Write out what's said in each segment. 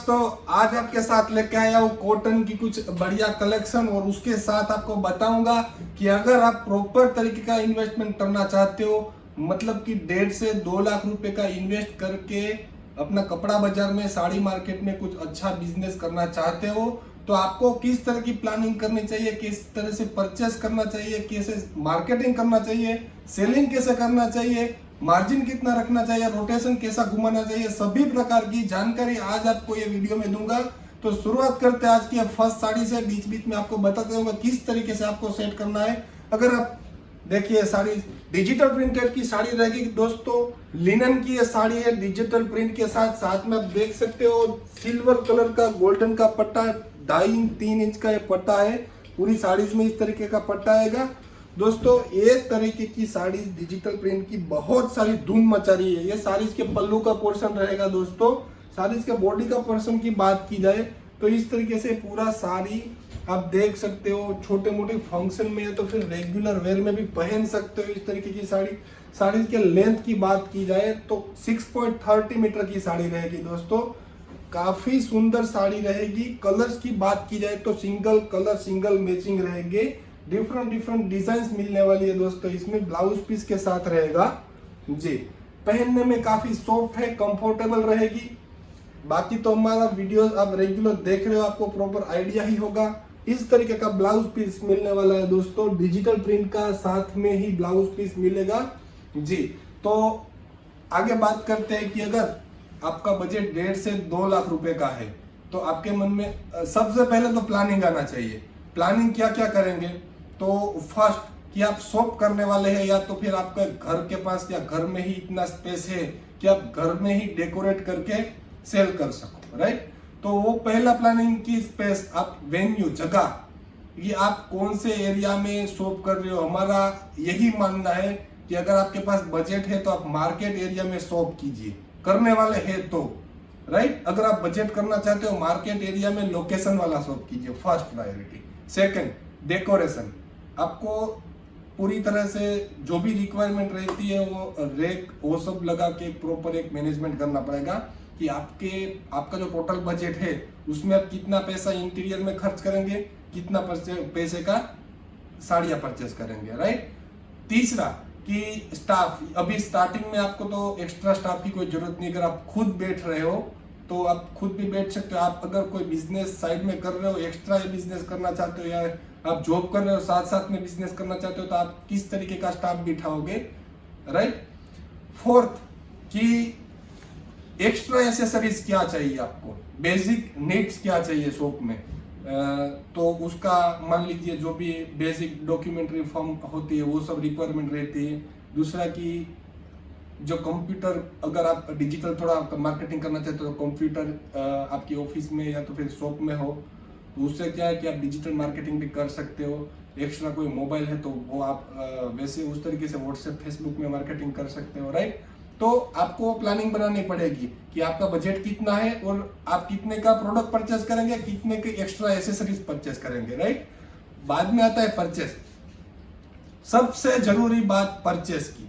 दोस्तों, आज आपके साथ लेके आया हूँ कॉटन की कुछ बढ़िया कलेक्शन और उसके साथ आपको बताऊंगा कि अगर आप प्रॉपर तरीके का इन्वेस्टमेंट करना चाहते हो, मतलब कि 1.5 से 2 लाख रुपए का इन्वेस्ट करके अपना कपड़ा बाजार में, साड़ी मार्केट में कुछ अच्छा बिजनेस करना चाहते हो, तो आपको किस तरह की प्लानिंग करनी चाहिए, किस तरह से परचेस करना चाहिए, कैसे मार्केटिंग करना चाहिए, सेलिंग कैसे करना चाहिए, मार्जिन कितना रखना चाहिए, रोटेशन कैसा घुमाना चाहिए, सभी प्रकार की जानकारी आज आपको ये वीडियो में दूंगा। तो शुरुआत करते हैं आज की फर्स्ट साड़ी से। बीच बीच में आपको बताते रहूंगा किस तरीके से आपको सेट करना है। अगर आप देखिए, साड़ी डिजिटल प्रिंटेड की साड़ी रहेगी दोस्तों, लिनन की ये साड़ी है डिजिटल प्रिंट के साथ। साथ में आप देख सकते हो सिल्वर कलर का गोल्डन का पट्टा, 2.5-3 इंच का ये पट्टा है। पूरी साड़ीज में इस तरीके का पट्टा आएगा दोस्तों। एक तरीके की साड़ी डिजिटल प्रिंट की बहुत सारी धूम मचा रही है। ये साड़ीज के पल्लू का पोर्शन रहेगा दोस्तों। साड़ीज के बॉडी का पोर्शन की बात की जाए तो इस तरीके से पूरा साड़ी आप देख सकते हो। छोटे मोटे फंक्शन में तो फिर रेगुलर वेयर में भी पहन सकते हो इस तरीके की साड़ी। साड़ी के लेंथ की बात की जाए तो 6.30 मीटर की साड़ी रहेगी दोस्तों। काफी सुंदर साड़ी रहेगी। कलर्स की बात की जाए तो सिंगल कलर सिंगल मैचिंग रहेंगे। डिफरेंट डिजाइन मिलने वाली है दोस्तों। इसमें ब्लाउज पीस के साथ रहेगा जी। पहनने में काफी सॉफ्ट है, कंफर्टेबल रहेगी। बाकी तो हमारा वीडियो आप रेगुलर देख रहे हो, आपको प्रॉपर आइडिया ही होगा। इस तरीके का ब्लाउज पीस मिलने वाला है दोस्तों। डिजिटल प्रिंट का साथ में ही ब्लाउज पीस मिलेगा जी। तो आगे बात करते हैं कि अगर आपका बजट 1.5 से 2 लाख रुपए का है तो आपके मन में सबसे पहले तो प्लानिंग आना चाहिए। प्लानिंग क्या क्या करेंगे? तो फर्स्ट कि आप शॉप करने वाले हैं, या तो फिर आपका घर के पास या घर में ही इतना स्पेस है कि आप घर में ही डेकोरेट करके सेल कर सको, राइट। तो वो पहला प्लानिंग की स्पेस, आप वेन्यू जगह, ये आप कौन से एरिया में शॉप कर रहे हो। हमारा यही मानना है कि अगर आपके पास बजट है तो आप मार्केट एरिया में शॉप कीजिए, करने वाले हैं तो, राइट। अगर आप बजट करना चाहते हो मार्केट एरिया में लोकेशन वाला शॉप कीजिए, फर्स्ट प्रायोरिटी। Second, decoration. आपको पूरी तरह से जो भी रिक्वायरमेंट रहती है वो रेक वो सब लगा के प्रॉपर एक मैनेजमेंट करना पड़ेगा कि आपका जो टोटल बजट है उसमें आप कितना पैसा इंटीरियर में खर्च करेंगे, कितना पैसे का साड़ियां परचेस करेंगे, राइट। तीसरा कि स्टाफ। अभी स्टार्टिंग में आपको तो एक्स्ट्रा स्टाफ की कोई जरूरत नहीं। अगर आप खुद बैठ रहे हो तो आप खुद भी बैठ सकते हो। आप अगर कोई बिजनेस साइड में कर रहे हो, एक्स्ट्रा बिजनेस करना चाहते हो, या आप जॉब कर रहे हो साथ साथ में बिजनेस करना चाहते हो, तो आप किस तरीके का स्टाफ बिठाओगे, राइट। फोर्थ कि एक्स्ट्रा एसेसरीज क्या चाहिए आपको, बेसिक नीड्स क्या चाहिए शॉप में। तो उसका मान लीजिए जो भी बेसिक डॉक्यूमेंट्री फॉर्म होती है वो सब रिक्वायरमेंट रहती है। दूसरा कि जो कंप्यूटर, अगर आप डिजिटल थोड़ा मार्केटिंग करना चाहते हो तो कंप्यूटर आपकी ऑफिस में या तो फिर शॉप में हो, तो उससे क्या है कि आप डिजिटल मार्केटिंग भी कर सकते हो। एक्स्ट्रा कोई मोबाइल है तो वो आप वैसे उस तरीके से व्हाट्सएप फेसबुक में मार्केटिंग कर सकते हो, राइट। तो आपको प्लानिंग बनानी पड़ेगी कि आपका बजट कितना है और आप कितने का प्रोडक्ट परचेस करेंगे, कितने के एक्स्ट्रा एसेसरीज परचेस करेंगे, राइट। बाद में आता है परचेस। सबसे जरूरी बात परचेस की।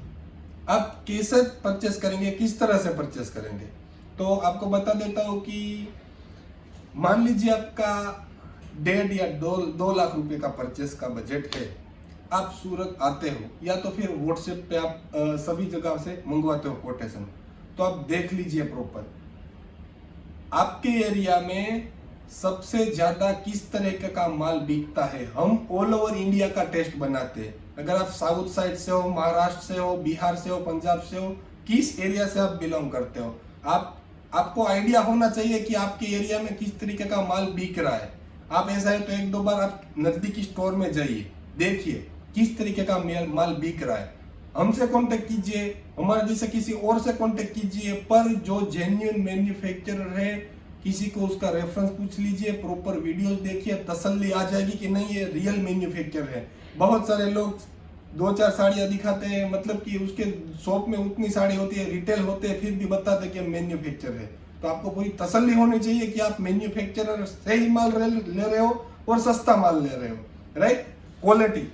आप कैसे परचेस करेंगे, किस तरह से परचेस करेंगे, तो आपको बता देता हूं कि मान लीजिए आपका 1.5 या 2 लाख रुपए का परचेस का बजट है। आप सूरत आते हो या तो फिर व्हाट्सएप पे आप सभी जगह से मंगवाते हो कोटेशन, तो आप देख लीजिए प्रॉपर आपके एरिया में सबसे ज्यादा किस तरह का माल बिकता है। हम ऑल ओवर इंडिया का टेस्ट बनाते हैं। अगर आप साउथ साइड से हो, महाराष्ट्र से हो, बिहार से हो, पंजाब से हो, किस एरिया से आप बिलोंग करते हो, आपको आइडिया होना चाहिए कि आपके एरिया में किस तरीके का माल बिक रहा है। आप ऐसा है तो 1-2 बार आप नजदीकी स्टोर में जाइए, देखिए किस तरीके का माल बिक रहा है। हमसे कांटेक्ट कीजिए, हमारे जैसे किसी और से कांटेक्ट कीजिए, पर जो जेन्युइन मैन्युफैक्चरर है किसी को उसका रेफरेंस पूछ लीजिए, प्रॉपर वीडियोस देखिए, तसल्ली आ जाएगी कि नहीं ये रियल मैन्युफैक्चर है। बहुत सारे लोग 2-4 साड़ियां दिखाते हैं, मतलब कि उसके शॉप में उतनी साड़ी होती है, रिटेल होते हैं, फिर भी बताते हैं कि मैन्युफैक्चर है। तो आपको पूरी तसल्ली होनी चाहिए कि आप मैन्युफैक्चरर से ही माल ले रहे हो और सस्ता माल ले रहे हो, राइट। क्वालिटी,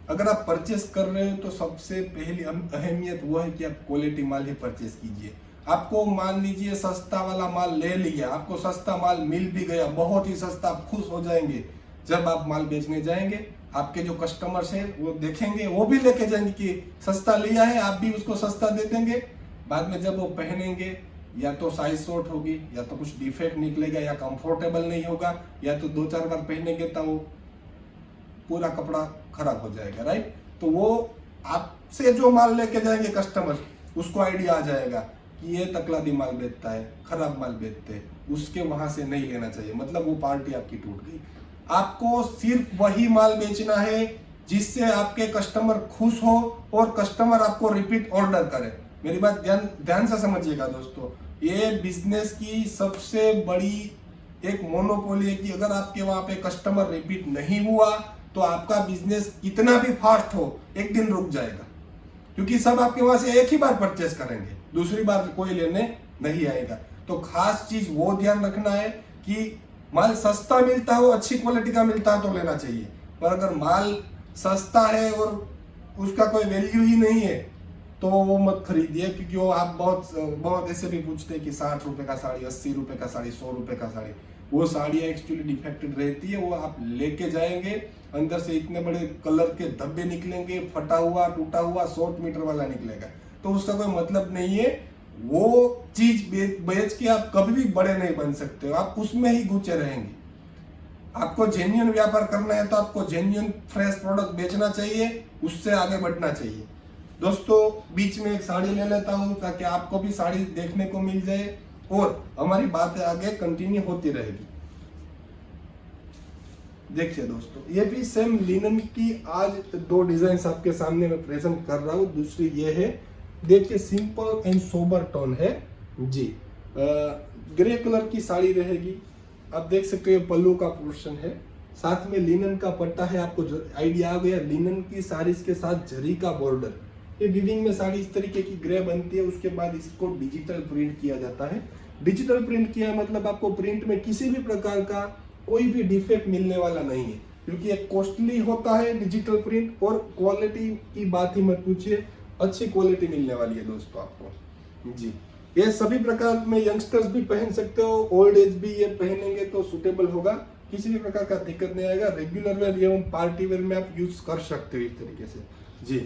अगर आप परचेस कर रहे हो तो सबसे पहली अहमियत वो है कि आप क्वालिटी माल ही परचेस कीजिए। आपको मान लीजिए सस्ता वाला माल ले लिया, आपको सस्ता माल मिल भी गया, बहुत ही सस्ता, आप खुश हो जाएंगे। जब आप माल बेचने जाएंगे, आपके जो कस्टमर्स हैं वो देखेंगे, वो भी लेके जाएंगे कि सस्ता लिया है, आप भी उसको सस्ता दे देंगे। बाद में जब वो पहनेंगे, या तो साइज शॉर्ट होगी, या तो कुछ डिफेक्ट निकलेगा, या कंफर्टेबल नहीं होगा, या तो 2-4 बार पहनेंगे तो वो पूरा कपड़ा खराब हो जाएगा, राइट। तो वो आपसे जो माल लेके जाएंगे कस्टमर, उसको आइडिया आ जाएगा कि ये तकलादी माल बेचता है, खराब माल बेचते हैं, उसके वहां से नहीं लेना चाहिए, मतलब वो पार्टी आपकी टूट गई। आपको सिर्फ वही माल बेचना है जिससे आपके कस्टमर खुश हो और कस्टमर आपको रिपीट ऑर्डर करे। मेरी बात ध्यान से समझिएगा दोस्तों, ये बिजनेस की सबसे बड़ी एक मोनोपोली है कि अगर आपके वहां पे कस्टमर रिपीट नहीं हुआ तो आपका बिजनेस कितना भी फास्ट हो, एक दिन रुक जाएगा, क्योंकि सब आपके वहां से एक ही बार परचेस करेंगे, दूसरी बार कोई लेने नहीं आएगा। तो खास चीज वो ध्यान रखना है कि माल सस्ता मिलता हो, अच्छी क्वालिटी का मिलता है तो लेना चाहिए, पर अगर माल सस्ता है और उसका कोई वैल्यू ही नहीं है तो वो मत खरीदिए, क्योंकि वो आप बहुत ऐसे भी पूछते हैं कि 60 रुपए का साड़ी, 80 रुपए का साड़ी, 100 रुपए का साड़ी, वो साड़ियाँ एक्चुअली डिफेक्टेड रहती है। वो आप लेके जाएंगे, अंदर से इतने बड़े कलर के धब्बे निकलेंगे, फटा हुआ, टूटा हुआ, शॉर्ट मीटर वाला निकलेगा, तो उसका कोई मतलब नहीं है। वो चीज बेच के आप कभी भी बड़े नहीं बन सकते हो, आप उसमें ही घुसे रहेंगे। आपको जेन्युइन व्यापार करना है तो आपको जेन्युइन फ्रेश प्रोडक्ट बेचना चाहिए, उससे आगे बढ़ना चाहिए। दोस्तों बीच में एक साड़ी ले लेता हूं ताकि आपको भी साड़ी देखने को मिल जाए और हमारी बातें आगे कंटिन्यू होती रहेगी। देखिए दोस्तों, ये भी सेम लिनन की आज 2 डिजाइन आपके सामने मैं प्रेजेंट कर रहा हूं। दूसरी ये है, देखिए सिंपल एंड सोबर टोन है जी, ग्रे कलर की साड़ी रहेगी। आप देख सकते हो पल्लू का पोर्शन है, साथ में लिनन का पट्टा है। आपको आइडिया आ गया, लिनन की साड़ीज के साथ जरी का बॉर्डर। ये वीविंग में साड़ी इस तरीके की ग्रे बनती है, उसके बाद इसको डिजिटल प्रिंट किया जाता है। डिजिटल प्रिंट किया मतलब आपको प्रिंट में किसी भी प्रकार का कोई भी डिफेक्ट मिलने वाला नहीं है, क्योंकि एक कॉस्टली होता है डिजिटल प्रिंट, और क्वालिटी की बात ही मत पूछिए, अच्छी क्वालिटी मिलने वाली है दोस्तों आपको जी। ये सभी प्रकार में यंगस्टर्स भी पहन सकते हो, ओल्ड एज भी ये पहनेंगे तो सुटेबल होगा, किसी भी प्रकार का दिक्कत नहीं आएगा। रेगुलर वेयर एवं पार्टी वेयर में आप यूज कर सकते हो इस तरीके से जी।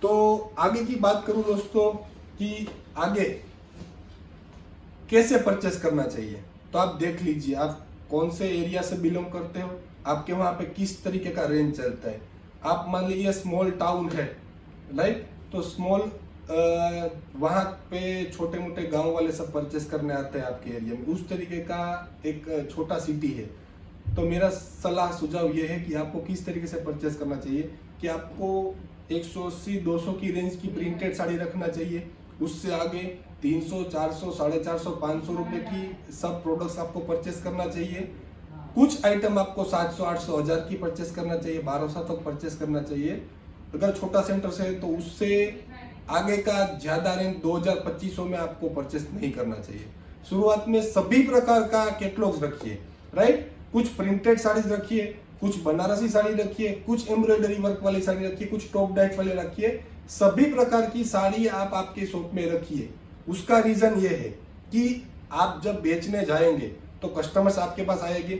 तो आगे की बात करूं दोस्तों कि आगे कैसे परचेस करना चाहिए, तो आप देख लीजिए आप कौन से एरिया से बिलोंग करते हो, आपके वहां पे किस तरीके का रेंज चलता है। आप मान लीजिए स्मॉल टाउन है, राइट, तो स्मॉल वहां पे छोटे मोटे गांव वाले सब परचेस करने आते हैं आपके एरिया में, उस तरीके का एक छोटा सिटी है। तो मेरा सलाह सुझाव ये है कि आपको किस तरीके से परचेस करना चाहिए कि आपको 180-200 की रेंज की प्रिंटेड साड़ी रखना चाहिए, उससे आगे 300, 400, 450, 500 रुपए की सब प्रोडक्ट्स आपको परचेस करना चाहिए। कुछ आइटम आपको 700, 800, 1000 की परचेस करना चाहिए, 1200 तक परचेस करना चाहिए। अगर छोटा सेंटर से है तो उससे आगे का ज्यादा रेंज 2000-2500 में आपको परचेस नहीं करना चाहिए। शुरुआत में सभी प्रकार का कैटलॉग्स रखिए, राइट, कुछ प्रिंटेड साड़ीज रखिए, कुछ बनारसी साड़ी रखिए, कुछ एम्ब्रॉयडरी वर्क वाली साड़ी रखिए, कुछ टॉप डाइट वाले रखिए, सभी प्रकार की साड़ी आप आपके शॉप में रखिए। उसका रीजन ये है कि आप जब बेचने जाएंगे तो कस्टमर्स आपके पास आएंगे,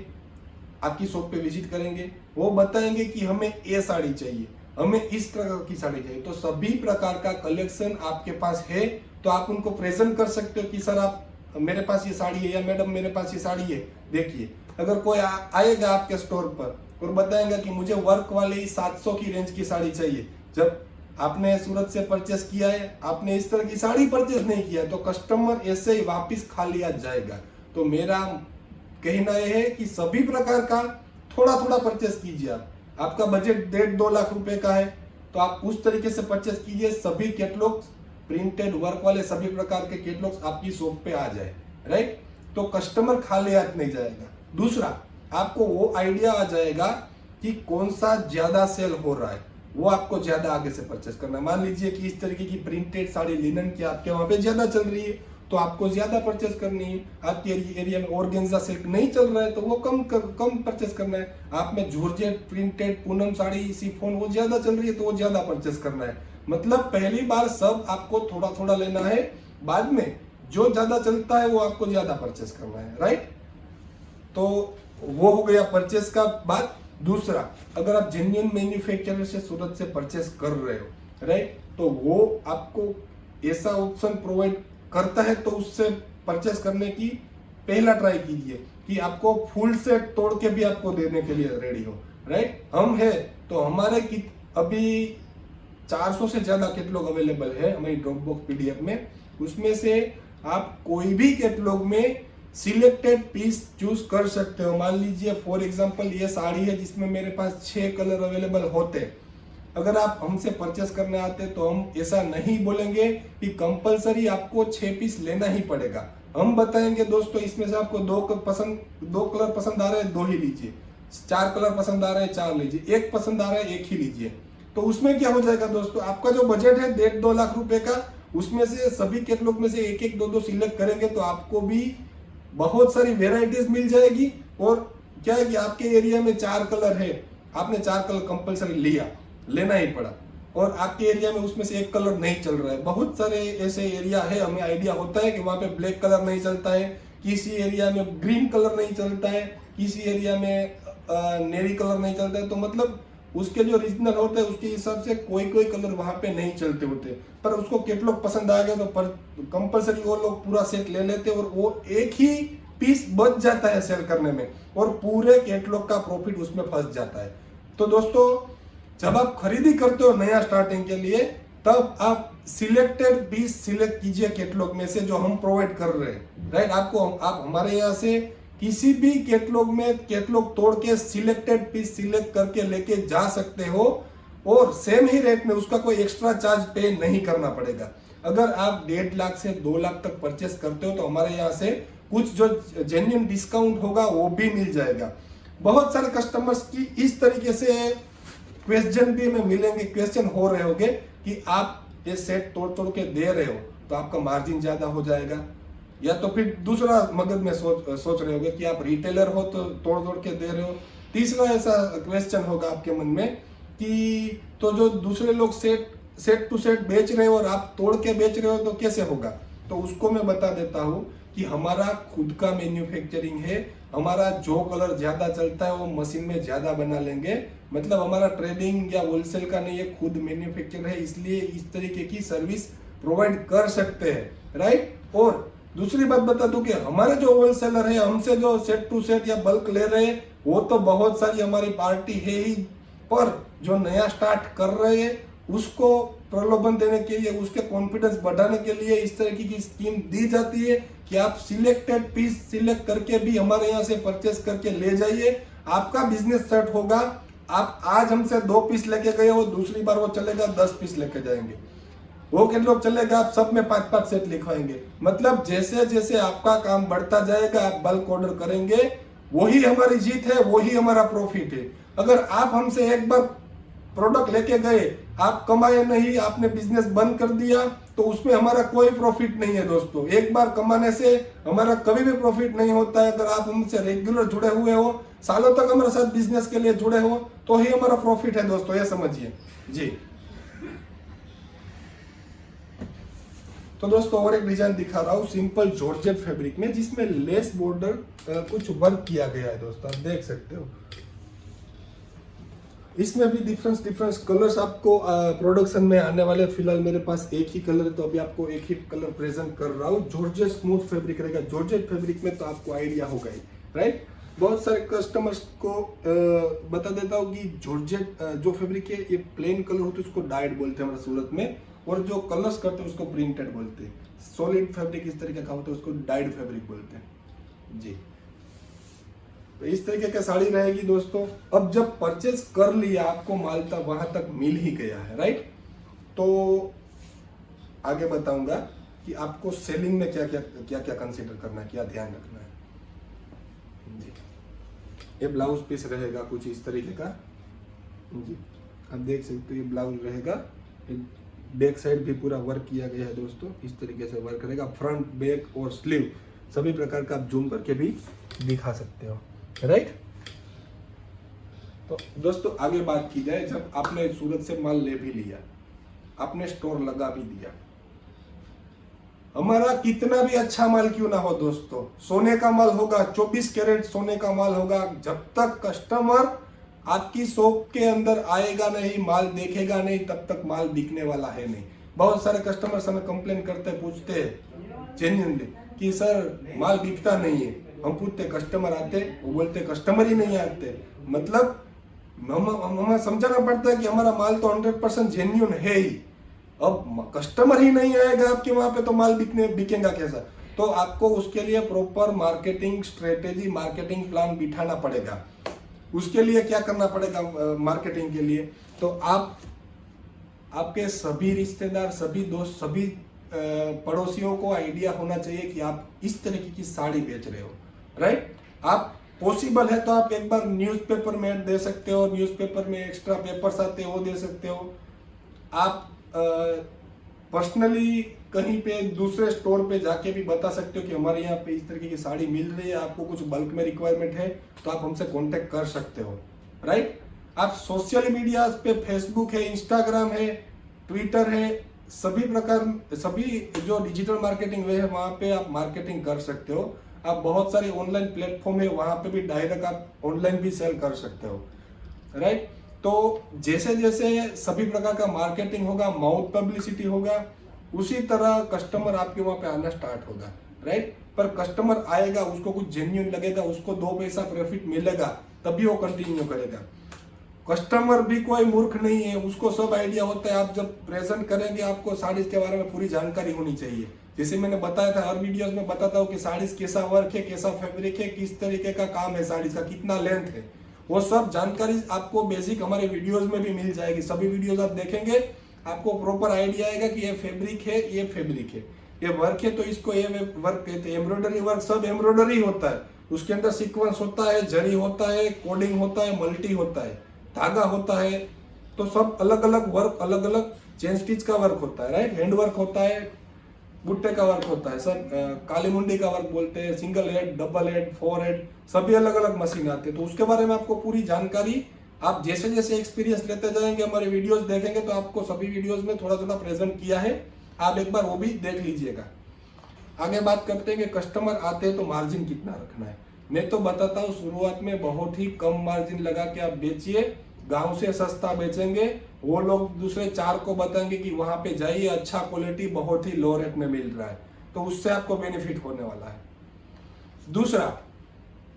आपकी शॉप पे विजिट करेंगे, वो बताएंगे कि हमें ये साड़ी चाहिए, हमें इस प्रकार की साड़ी चाहिए। तो सभी प्रकार का कलेक्शन आपके पास है, तो आप उनको प्रेजेंट कर सकते हो कि सर आप मेरे पास ये साड़ी है, या मैडम मेरे पास ये साड़ी है, देखिए। अगर कोई आएगा आपके स्टोर पर और बताएगा कि मुझे वर्क वाली 700 की रेंज की साड़ी चाहिए, जब आपने सूरत से परचेस किया है, आपने इस तरह की साड़ी परचेस नहीं किया, तो कस्टमर ऐसे ही वापस खाली आ जाएगा। तो मेरा कहना यह है कि सभी प्रकार का थोड़ा थोड़ा परचेस कीजिए। आपका बजट 1.5-2 लाख रुपए का है तो आप उस तरीके से परचेस कीजिए, सभी कैटलॉग्स प्रिंटेड वर्क वाले सभी प्रकार के कैटलॉग्स आपकी शॉप पे आ जाए, राइट। तो कस्टमर खाली हाथ नहीं जाएगा। दूसरा, आपको वो आइडिया आ जाएगा कि कौन सा ज्यादा सेल हो रहा है, वो आपको ज्यादा आगे से परचेस करना है। मान लीजिए कि इस तरीके की प्रिंटेड साड़ी लिनन की आपके वहां पे ज्यादा चल रही है तो आपको ज्यादा परचेस करनी है। आपके एरिया में ऑर्गेन्जा सिल्क नहीं चल रहा है तो वो कम परचेस करना है। आप में georgette printed Poonam sari chiffon वो ज्यादा चल रही है तो वो ज्यादा परचेस करना है। मतलब पहली बार सब आपको थोड़ा थोड़ा लेना है, बाद में जो ज्यादा चलता है वो आपको ज्यादा परचेस करना है, राइट। तो वो हो गया परचेस का बात। दूसरा, अगर आप जेन्युइन मैन्युफैक्चरर से सूरत से परचेस कर रहे हो, राइट, तो वो आपको ऐसा ऑप्शन प्रोवाइड करता है, तो उससे परचेस करने की पहला ट्राई कीजिए कि आपको फुल सेट तोड़ के भी आपको देने के लिए रेडी हो, राइट। हम है तो हमारे अभी 400 से ज्यादा कैटलॉग अवेलेबल है हमारी ड्रॉपबॉक्स पीडीएफ में। उसमें से आप कोई भी कैटलॉग में सिलेक्टेड पीस चूज कर सकते हो। मान लीजिए फॉर एग्जांपल ये साड़ी है जिसमें मेरे पास 6 कलर अवेलेबल होते हैं। अगर आप हमसे परचेस करने आते तो हम ऐसा नहीं बोलेंगे कि कंपलसरी आपको 6 पीस लेना ही पड़ेगा। हम बताएंगे दोस्तों इसमें से आपको 2 कलर पसंद आ रहे हैं 2 ही लीजिए, 4 कलर पसंद आ रहे हैं 4 लीजिए, 1 पसंद आ रहा है 1 ही लीजिए। तो उसमें क्या हो जाएगा दोस्तों, आपका जो बजट है 1.5-2 लाख रुपए का, उसमें से सभी कैटलॉग में से 1-1, 2-2 सिलेक्ट करेंगे तो आपको भी बहुत सारी वेराइटीज मिल जाएगी। और क्या है कि आपके एरिया में 4 कलर है, आपने 4 कलर कंपलसरी लिया, लेना ही पड़ा, और आपके एरिया में उसमें से 1 कलर नहीं चल रहा है। बहुत सारे ऐसे एरिया है, हमें आइडिया होता है कि वहां पे ब्लैक कलर नहीं चलता है, किसी एरिया में ग्रीन कलर नहीं चलता है, किसी एरिया में नेवी कलर नहीं चलता है। तो मतलब उसके जो रीजनल होते हैं उसके हिसाब से कोई कोई कलर वहां पे नहीं चलते होते, पर उसको कैटलॉग पसंद आ गया तो कंपलसरी वो लोग पूरा सेट ले लेते और वो एक ही पीस बच जाता है सेल करने में, और पूरे कैटलॉग का प्रॉफिट उसमें फंस जाता है। तो दोस्तों जब आप खरीदी करते हो नया स्टार्टिंग के लिए, तब आप सिलेक्टेड पीस सिलेक्ट कीजिए कैटलॉग में से जो हम प्रोवाइड कर रहे हैं, राइट। आप हमारे यहाँ से किसी भी कैटलॉग में कैटलॉग तोड़ के सिलेक्टेड पीस सिलेक्ट करके लेके जा सकते हो, और सेम ही रेट में उसका कोई एक्स्ट्रा चार्ज पे नहीं करना पड़ेगा। अगर आप 1.5 लाख से 2 लाख तक परचेस करते हो तो हमारे यहाँ से कुछ जो जेन्युइन डिस्काउंट होगा वो भी मिल जाएगा। बहुत सारे कस्टमर्स की इस तरीके से क्वेश्चन भी हमें मिलेंगे, क्वेश्चन हो रहे होंगे कि आप ये सेट तोड़ तोड़ के दे रहे हो तो आपका मार्जिन ज्यादा हो जाएगा, या तो फिर दूसरा मगज में सोच रहे होंगे कि आप रिटेलर हो तो तोड़ तोड़ के दे रहे हो। तीसरा ऐसा क्वेश्चन होगा आपके मन में कि तो जो दूसरे लोग सेट टू सेट बेच रहे हो और आप तोड़ के बेच रहे हो तो कैसे होगा। तो उसको मैं बता देता हूँ कि हमारा खुद का मैन्युफैक्चरिंग है, हमारा जो कलर ज्यादा चलता है वो मशीन में ज्यादा बना लेंगे, मतलब हमारा ट्रेडिंग या होलसेल का नहीं है, खुद मैन्युफैक्चर है, इसलिए इस तरीके की सर्विस प्रोवाइड कर सकते हैं, राइट। और दूसरी बात बता दूं कि हमारे जो होलसेलर है हमसे जो सेट टू सेट या बल्क ले रहे हैं वो तो बहुत सारी हमारी पार्टी है ही, पर जो नया स्टार्ट कर रहे हैं उसको प्रलोभन देने के लिए, उसके कॉन्फिडेंस बढ़ाने के लिए इस तरह की स्कीम दी जाती है कि आप सिलेक्टेड पीस सिलेक्ट करके भी हमारे यहाँ से परचेस करके ले जाइए, आपका बिजनेस सेट होगा। आप आज हमसे 2 पीस लेके गए हो, दूसरी बार वो चलेगा 10 पीस लेके जाएंगे, वो कैटलॉग चलेगा, आप सब में 5-5 सेट लिखवाएंगे। मतलब जैसे जैसे आपका काम बढ़ता जाएगा, आप बल्क ऑर्डर करेंगे, वही हमारी जीत है, वही हमारा प्रॉफिट है। अगर आप हमसे एक बार प्रोडक्ट लेके गए, आप कमाए नहीं, आपने बिजनेस बंद कर दिया, तो उसमें हमारा कोई प्रॉफिट नहीं है दोस्तों। एक बार कमाने से हमारा कभी भी प्रॉफिट नहीं होता है। अगर आप हमसे रेगुलर जुड़े हुए हो, सालों तक हमारे साथ बिजनेस के लिए जुड़े हो, तो ही हमारा प्रॉफिट है दोस्तों, ये समझिए जी। तो दोस्तों और एक डिजाइन दिखा रहा हूँ सिंपल जॉर्जेट फैब्रिक में, जिसमें लेस बॉर्डर कुछ वर्क किया गया है दोस्तों, आप देख सकते हो। इसमें भी डिफरेंस कलर्स आपको प्रोडक्शन में आने वाले। फिलहाल मेरे पास एक ही कलर है तो अभी आपको एक ही कलर प्रेजेंट कर रहा हूँ। जॉर्जेट स्मूथ फैब्रिक रहेगा। जॉर्जेट फैब्रिक में तो आपको आइडिया होगा ही, राइट। बहुत सारे कस्टमर्स को बता देता हूँ कि जॉर्जेट जो फैब्रिक है ये प्लेन कलर होते हैं उसको डाइड बोलते हैं हमारे सूरत में, और जो कलर्स करते हैं उसको प्रिंटेड बोलते हैं। सॉलिड फैब्रिक इस तरीके का होता है उसको डाइड फैब्रिक बोलते हैं जी। तो इस तरीके की साड़ी रहेगी दोस्तों। अब जब परचेज कर लिया, आपको माल तक वहां तक मिल ही गया है, राइट। तो आगे बताऊंगा कि आपको सेलिंग में क्या क्या कंसीडर करना है, क्या ध्यान रखना है जी। ये ब्लाउज पीस रहेगा कुछ इस तरीके का जी, आप देख सकते हो। ये ब्लाउज रहेगा, बैक साइड भी पूरा वर्क किया गया है दोस्तों, इस तरीके से वर्क रहेगा। फ्रंट, बैक और स्लीव सभी प्रकार का आप जूम करके भी दिखा सकते हो, राइट। तो दोस्तों आगे बात की जाए, जब आपने सूरत से माल ले भी लिया, आपने स्टोर लगा भी दिया, हमारा कितना भी अच्छा माल क्यों ना हो दोस्तों, सोने का माल होगा, 24 कैरेट सोने का माल होगा, जब तक कस्टमर आपकी शॉप के अंदर आएगा नहीं, माल देखेगा नहीं, तब तक माल बिकने वाला है नहीं। बहुत सारे कस्टमर्स हमें कंप्लेन करते हैं, पूछते हैं जेन्युइनली कि सर माल बिकता नहीं है। हम पूछते कस्टमर आते, वो बोलते कस्टमर ही नहीं आते। मतलब हमें समझाना पड़ता है कि हमारा माल तो 100% जेन्युइन है ही। अब कस्टमर ही नहीं आएगा आपके वहां पे तो माल बिकेगा कैसा? तो आपको उसके लिए proper marketing strategy, marketing plan बिठाना पड़ेगा। उसके लिए क्या करना पड़ेगा मार्केटिंग के लिए? तो आप आपके सभी रिश्तेदार, सभी दोस्त, सभी पड़ोसियों को आइडिया होना चाहिए कि आप इस तरीके की साड़ी बेच रहे हो, राइट? आप पॉसिबल है तो आप एक बार न्यूज़पेपर में ऐड दे सकते हो, न्यूज़पेपर में एक्स्ट्रा पेपर्स आते हैं वो दे सकते हो। आप पर्सनली कहीं पे दूसरे स्टोर पे जाके भी बता सकते हो कि हमारे यहाँ पे इस तरीके की साड़ी मिल रही है, आपको कुछ बल्क में रिक्वायरमेंट है तो आप हमसे कांटेक्ट कर सकते हो, राइट? आप सोशल मीडिया पे फेसबुक है, इंस्टाग्राम है, ट्विटर है, सभी जो डिजिटल मार्केटिंग वे है वहां पे आप मार्केटिंग कर सकते हो। आप बहुत सारे ऑनलाइन प्लेटफॉर्म है, वहां पे भी डायरेक्ट आप ऑनलाइन भी सेल कर सकते हो, राइट? तो जैसे जैसे सभी प्रकार का मार्केटिंग होगा, माउथ पब्लिसिटी होगा, उसी तरह कस्टमर आपके वहां पे आना स्टार्ट होगा, राइट? पर कस्टमर आएगा, उसको कुछ जेन्युइन लगेगा, उसको 2 पैसा प्रॉफिट मिलेगा, तभी वो कंटिन्यू करेगा। कस्टमर भी कोई मूर्ख नहीं है, उसको सब आइडिया होता है। आप जब प्रेजेंट करेंगे, आपको साड़ीज के बारे में पूरी जानकारी होनी चाहिए। जैसे मैंने बताया था, हर वीडियोस में बताता हूँ कि साड़ीज कैसा वर्क है, कैसा फैब्रिक है, किस तरीके का काम है, साड़ीज का कितना लेंथ है, वो सब जानकारी आपको बेसिक हमारे वीडियोस में भी मिल जाएगी। सभी वीडियोस आप देखेंगे, आपको प्रॉपर आइडिया आएगा कि ये फैब्रिक है, ये फैब्रिक है, ये वर्क है तो इसको ये वर्क कहते हैं। एम्ब्रॉयडरी वर्क सब एम्ब्रॉयडरी होता है, उसके अंदर सीक्वेंस होता है, जरी होता है, कोडिंग होता है, मल्टी होता है, धागा होता है, तो सब अलग अलग वर्क, अलग अलग चेन स्टिच का वर्क होता है, राइट? हैंड वर्क होता है, बुट्टे का वर्क होता है, सब काली मुंडी का वर्क बोलते हैं, single head, double head, 4 head, सभी अलग अलग मशीन आते हैं। तो उसके बारे में आपको पूरी जानकारी, आप जैसे जैसे एक्सपीरियंस लेते जाएंगे, हमारे वीडियोस देखेंगे तो आपको सभी वीडियोस में थोड़ा थोड़ा प्रेजेंट किया है, आप एक बार वो भी देख लीजिएगा। आगे बात करते हैं कि कस्टमर आते हैं तो मार्जिन कितना रखना है। मैं तो बताता हूँ शुरुआत में बहुत ही कम मार्जिन लगा के आप बेचिए, गांव से सस्ता बेचेंगे, वो लोग दूसरे 4 को बताएंगे कि वहां पे जाइए, अच्छा क्वालिटी बहुत ही लो रेट में मिल रहा है, तो उससे आपको बेनिफिट होने वाला है। दूसरा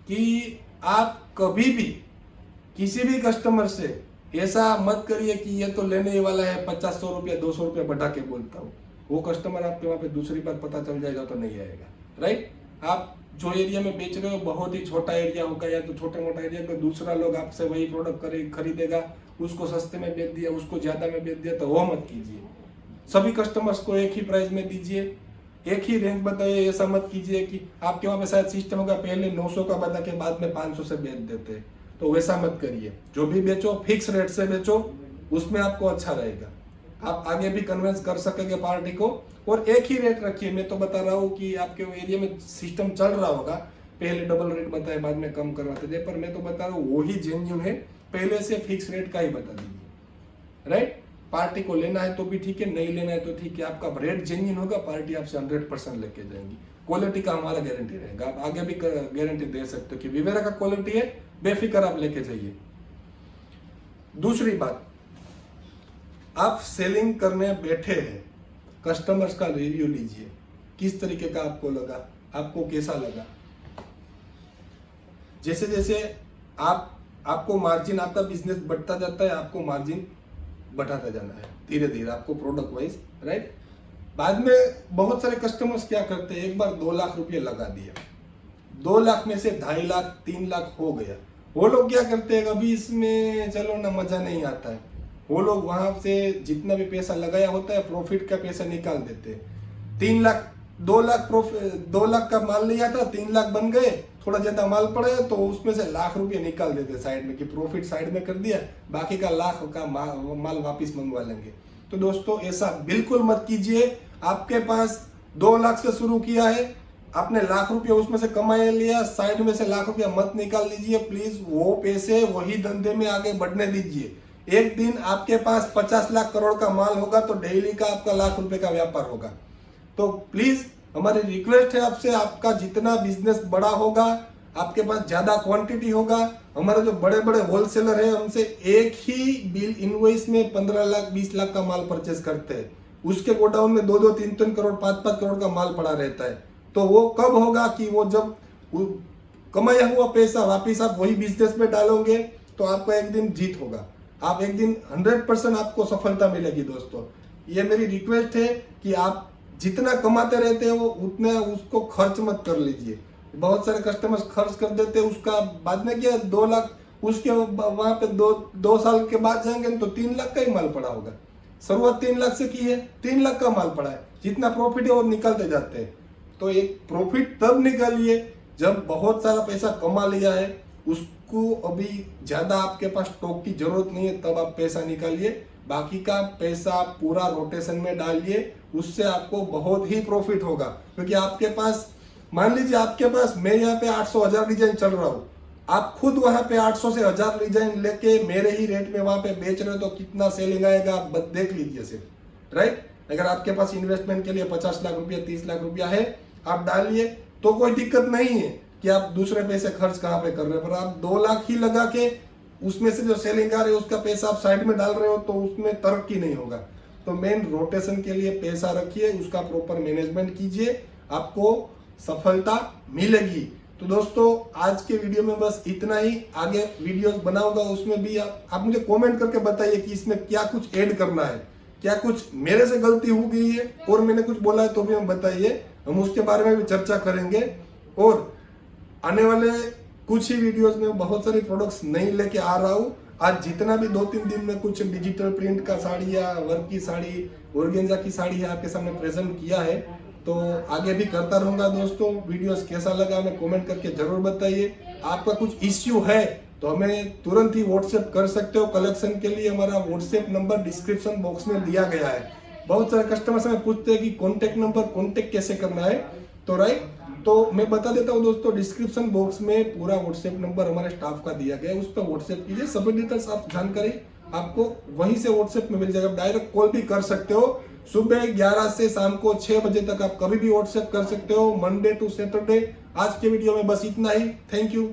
कि आप कभी भी किसी भी कस्टमर से ऐसा मत करिए कि ये तो लेने ही वाला है, 50-100 रुपया 200 रुपया बढ़ा के बोलता हूँ। वो कस्टमर आपके वहां पे दूसरी बार पता चल जाएगा तो नहीं आएगा, राइट? आप जो एरिया में बेच रहे हो बहुत ही छोटा एरिया होगा, या तो छोटा मोटा एरिया पे दूसरा लोग आपसे वही प्रोडक्ट खरीदेगा, उसको सस्ते में बेच दिया, उसको ज्यादा में बेच दिया, तो वो मत कीजिए। सभी कस्टमर्स को एक ही प्राइस में दीजिए, एक ही रेंज बताइए। ऐसा मत कीजिए कि आपके वहां पे शायद सिस्टम होगा पहले 900 का बता के बाद में 500 से बेच देते हैं, तो वैसा मत करिए। जो भी बेचो फिक्स रेट से बेचो, उसमें आपको अच्छा रहेगा, आप आगे भी कन्विंस कर सकेंगे पार्टी को। और एक ही रेट रखिए। मैं तो बता रहा हूँ कि आपके एरिया में सिस्टम चल रहा होगा, पहले डबल रेट बताए बाद में कम करवाते थे, पर मैं तो बता रहा हूँ वही जेन्युइन है, पहले से फिक्स रेट का ही बता दीजिए, राइट? पार्टी को लेना है तो भी ठीक है, नहीं लेना है तो ठीक है, आपका रेट जेन्युइन होगा, पार्टी आपसे 100% लेके जाएंगी। क्वालिटी का हमारा गारंटी रहेगा, आप आगे भी गारंटी दे सकते हो कि विवेरा का क्वालिटी है, बेफिक्र आप लेके जाइए। दूसरी बात, आप सेलिंग करने बैठे हैं, कस्टमर्स का रिव्यू लीजिए, किस तरीके का आपको लगा, आपको कैसा लगा। जैसे जैसे आपको मार्जिन, आपका बिजनेस बढ़ता जाता है, आपको मार्जिन बढ़ाता जाना है धीरे धीरे, आपको प्रोडक्ट वाइज, राइट? बाद में बहुत सारे कस्टमर्स क्या करते हैं, एक बार 2 लाख रुपये लगा दिया, 2 लाख में से 2.5 लाख 3 लाख हो गया, वो लोग क्या करते हैं, अभी इसमें चलो ना मजा नहीं आता है, वो लोग वहां से जितना भी पैसा लगाया होता है प्रॉफिट का पैसा निकाल देते हैं। 3 लाख 2 लाख का माल नहीं आता, 3 लाख बन गए, थोड़ा ज्यादा माल पड़े तो उसमें से लाख रुपये निकाल देते साइड में कि प्रॉफिट साइड में कर दिया, बाकी का लाख का माल वापिस मंगवा लेंगे। तो दोस्तों ऐसा बिल्कुल मत कीजिए। आपके पास 2 लाख से शुरू किया है, आपने लाख रुपये उसमें से कमाया लिया, साइड में से लाख रुपया मत निकाल लीजिए प्लीज। वो पैसे वही धंधे में आगे बढ़ने दीजिए। एक दिन आपके पास 50 लाख करोड़ का माल होगा तो डेली का आपका लाख रुपए का व्यापार होगा। तो प्लीज हमारी रिक्वेस्ट है आपसे, आपका जितना बिजनेस बड़ा होगा, आपके पास ज्यादा क्वांटिटी होगा, हमारे जो बड़े बड़े होलसेलर है हमसे एक ही बिल इनवॉइस में 15 लाख 20 लाख का माल परचेस करते हैं, उसके गोडाउन में 2-2 3-3 करोड़ 5-5 करोड़ का माल पड़ा रहता है। तो वो कब होगा कि वो जब कमाया हुआ पैसा वापिस आप वही बिजनेस में डालोगे तो आपका एक दिन जीत होगा, आप एक दिन 100% आपको सफलता मिलेगी। दोस्तों ये मेरी रिक्वेस्ट है कि आप जितना कमाते रहते हो उतना उसको खर्च मत कर लीजिए। बहुत सारे कस्टमर्स खर्च कर देते हैं, उसका बाद में क्या 2 लाख, उसके वहां पे 2 साल के बाद जाएंगे तो 3 लाख का ही माल पड़ा होगा। शुरुआत 3 लाख से की है, 3 लाख का माल पड़ा है, जितना प्रॉफिट है वो निकालते जाते हैं। तो एक प्रॉफिट तब निकालिए जब बहुत सारा पैसा कमा लिया है, उसको अभी ज्यादा आपके पास स्टॉक की जरूरत नहीं है, तब आप पैसा निकालिए। बाकी का पैसा पूरा रोटेशन में डालिए, उससे आपको बहुत ही प्रॉफिट होगा। क्योंकि आपके पास मान लीजिए आपके पास मैं यहाँ पे 800-1000 डिजाइन चल रहा हूँ, आप खुद वहां पे 800 से 1000 डिजाइन लेके मेरे ही रेट में वहां पे बेच रहे हो तो कितना सेलिंग आएगा आप देख लीजिए सिर्फ, राइट। अगर आपके पास इन्वेस्टमेंट के लिए 50 लाख रुपया 30 लाख रुपया है, आप डालिए तो कोई दिक्कत नहीं है कि आप दूसरे पैसे खर्च कहाँ पे कर रहे हो। पर आप 2 लाख ही लगा के उसमें से जो सेलिंग आ रही है उसका पैसा आप साइड में डाल रहे हो तो उसमें तरक्की नहीं होगा। तो मेन रोटेशन के लिए पैसा रखिए, उसका प्रॉपर मैनेजमेंट कीजिए, आपको सफलता मिलेगी। तो दोस्तों आज के वीडियो में बस इतना ही, आगे वीडियोस बनाऊंगा उसमें भी आप मुझे कमेंट करके बताइए कि इसमें क्या कुछ ऐड करना है, क्या कुछ मेरे से गलती हो गई है और मैंने कुछ बोला है तो भी हम बताइए, हम उसके बारे में भी चर्चा करेंगे। और आने वाले कुछ ही वीडियोस में बहुत सारी प्रोडक्ट्स नहीं लेके आ रहा हूँ। आज जितना भी 2-3 दिन में कुछ डिजिटल प्रिंट का साड़ी या वर्क की साड़ी, ऑर्गेन्जा की साड़ी है आपके सामने प्रेजेंट किया है, तो आगे भी करता रहूंगा। दोस्तों वीडियोस कैसा लगा हमें कमेंट करके जरूर बताइए। आपका कुछ इश्यू है तो हमें तुरंत ही व्हाट्सएप कर सकते हो। कलेक्शन के लिए हमारा व्हाट्सएप नंबर डिस्क्रिप्शन बॉक्स में दिया गया है। बहुत सारे कस्टमर्स हमें पूछते हैं कि कॉन्टेक्ट नंबर कॉन्टेक्ट कैसे करना है, तो राइट, तो मैं बता देता हूँ दोस्तों, डिस्क्रिप्शन बॉक्स में पूरा व्हाट्सएप नंबर हमारे स्टाफ का दिया गया है, उस पर व्हाट्सएप कीजिए, सभी डिटेल्स आप जानकारी आपको वहीं से व्हाट्सएप में मिल जाएगा। डायरेक्ट कॉल भी कर सकते हो, सुबह 11 से शाम को 6 बजे तक आप कभी भी व्हाट्सएप कर सकते हो, मंडे टू सैटरडे। आज के वीडियो में बस इतना ही, थैंक यू।